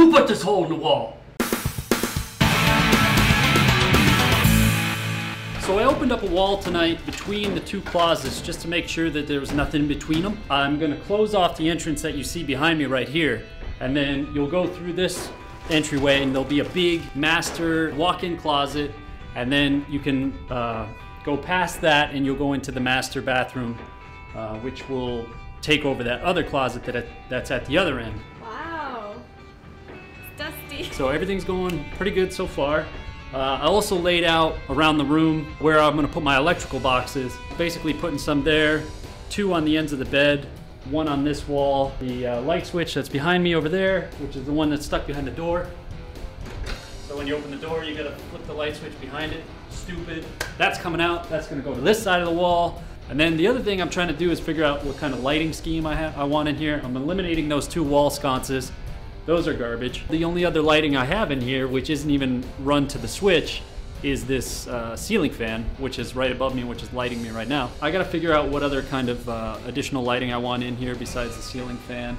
Who put this hole in the wall? So I opened up a wall tonight between the two closets just to make sure that there was nothing in between them. I'm gonna close off the entrance that you see behind me right here, and then you'll go through this entryway and there'll be a big master walk-in closet, and then you can go past that and you'll go into the master bathroom, which will take over that other closet that's at the other end. Wow, it's dusty. So everything's going pretty good so far. I also laid out around the room where I'm gonna put my electrical boxes. Basically putting some there, 2 on the ends of the bed, 1 on this wall. The light switch that's behind me over there, which is the one that's stuck behind the door. So when you open the door, you gotta flip the light switch behind it. Stupid. That's coming out, that's gonna go to this side of the wall. And then the other thing I'm trying to do is figure out what kind of lighting scheme I want in here. I'm eliminating those 2 wall sconces. Those are garbage. The only other lighting I have in here, which isn't even run to the switch, is this ceiling fan, which is right above me, which is lighting me right now. I gotta figure out what other kind of additional lighting I want in here besides the ceiling fan.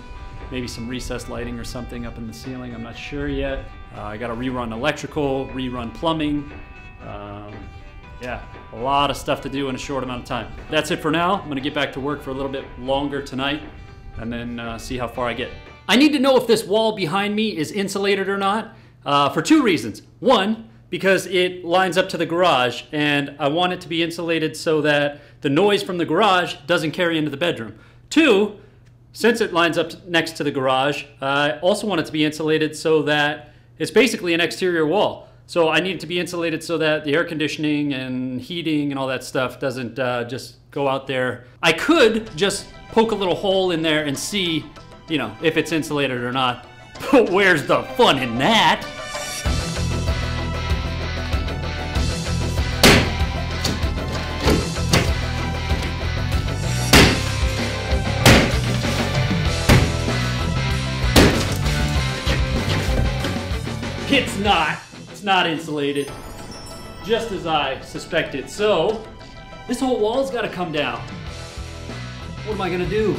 Maybe some recessed lighting or something up in the ceiling, I'm not sure yet. I gotta rerun electrical, rerun plumbing. Yeah, a lot of stuff to do in a short amount of time. That's it for now. I'm gonna get back to work for a little bit longer tonight and then see how far I get. I need to know if this wall behind me is insulated or not for 2 reasons. 1, because it lines up to the garage and I want it to be insulated so that the noise from the garage doesn't carry into the bedroom. 2, since it lines up next to the garage, I also want it to be insulated so that it's basically an exterior wall. So I need it to be insulated so that the air conditioning and heating and all that stuff doesn't just go out there. I could just poke a little hole in there and see, you know, if it's insulated or not. But where's the fun in that? It's not insulated, just as I suspected. So, this whole wall's gotta come down. What am I gonna do?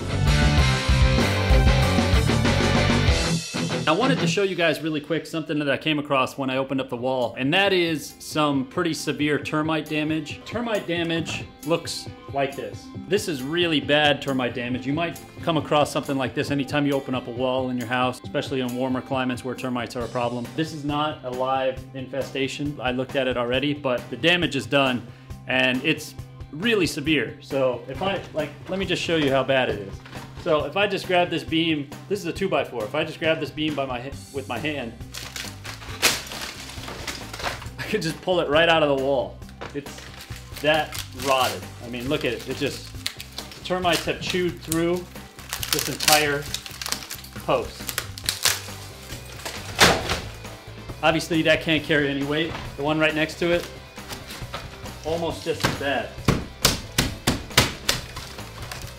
I wanted to show you guys really quick something that I came across when I opened up the wall, and that is some pretty severe termite damage. Termite damage looks like this. This is really bad termite damage. You might come across something like this anytime you open up a wall in your house, especially in warmer climates where termites are a problem. This is not a live infestation. I looked at it already, but the damage is done and it's really severe. So if let me just show you how bad it is. So if I just grab this beam, this is a 2x4. If I just grab this beam with my hand, I could just pull it right out of the wall. It's that rotted. I mean, look at it. The termites have chewed through this entire post. Obviously that can't carry any weight. The one right next to it, almost just as bad.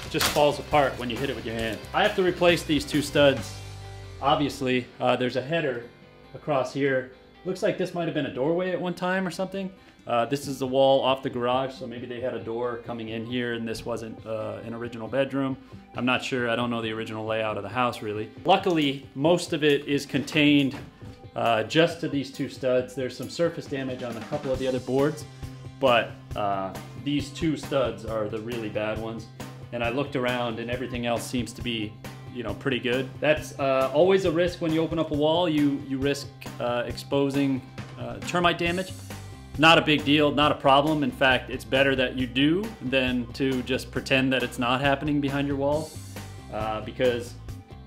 Just falls apart when you hit it with your hand. I have to replace these 2 studs. Obviously, there's a header across here. Looks like this might have been a doorway at one time or something. This is the wall off the garage, so maybe they had a door coming in here and this wasn't an original bedroom. I'm not sure, I don't know the original layout of the house really. Luckily, most of it is contained just to these 2 studs. There's some surface damage on a couple of the other boards, but these 2 studs are the really bad ones. And I looked around and everything else seems to be, you know, pretty good. That's always a risk when you open up a wall. You risk exposing termite damage. Not a big deal, not a problem. In fact, it's better that you do than to just pretend that it's not happening behind your walls. Because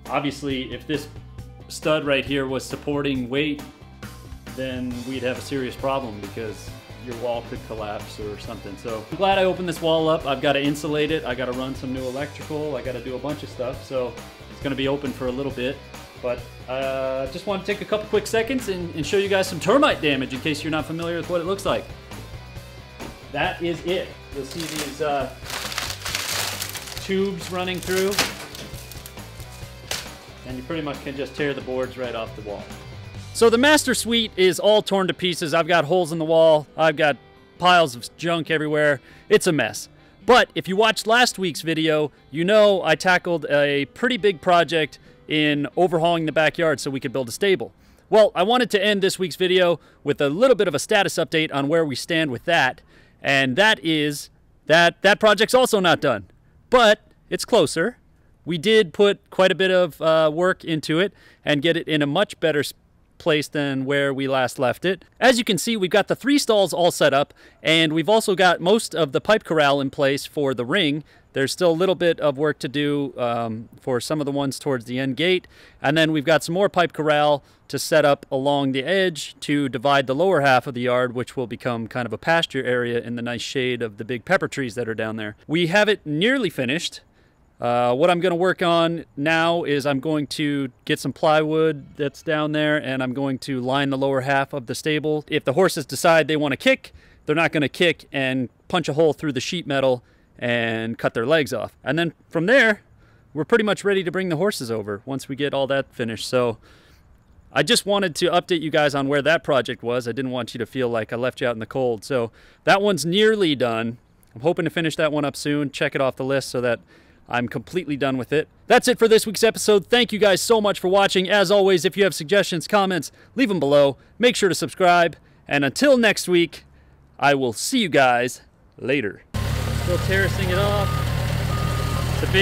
obviously if this stud right here was supporting weight, then we'd have a serious problem because your wall could collapse or something. So I'm glad I opened this wall up. I've got to insulate it. I got to run some new electrical. I got to do a bunch of stuff. So it's going to be open for a little bit. But just want to take a couple quick seconds and show you guys some termite damage in case you're not familiar with what it looks like. That is it. You'll see these tubes running through. And you pretty much can just tear the boards right off the wall. So the master suite is all torn to pieces. I've got holes in the wall. I've got piles of junk everywhere. It's a mess. But if you watched last week's video, you know I tackled a pretty big project in overhauling the backyard so we could build a stable. Well, I wanted to end this week's video with a little bit of a status update on where we stand with that. And that is that project's also not done, but it's closer. We did put quite a bit of work into it and get it in a much better place than where we last left it. As you can see, we've got the 3 stalls all set up, and we've also got most of the pipe corral in place for the ring. There's still a little bit of work to do for some of the ones towards the end gate, and then we've got some more pipe corral to set up along the edge to divide the lower half of the yard, which will become kind of a pasture area in the nice shade of the big pepper trees that are down there. We have it nearly finished. What I'm going to work on now is I'm going to get some plywood that's down there, and I'm going to line the lower half of the stable. If the horses decide they want to kick, they're not going to kick and punch a hole through the sheet metal and cut their legs off. And then from there, we're pretty much ready to bring the horses over once we get all that finished. So I just wanted to update you guys on where that project was. I didn't want you to feel like I left you out in the cold. So that one's nearly done. I'm hoping to finish that one up soon, check it off the list so that I'm completely done with it. That's it for this week's episode. Thank you guys so much for watching. As always, if you have suggestions, comments, leave them below. Make sure to subscribe. And until next week, I will see you guys later. Still terracing it off. It's a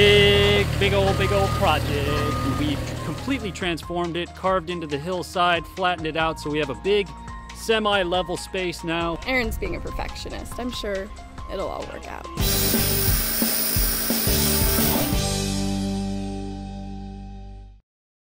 big old project. We've completely transformed it, carved into the hillside, flattened it out, so we have a big semi-level space now. Aaron's being a perfectionist. I'm sure it'll all work out.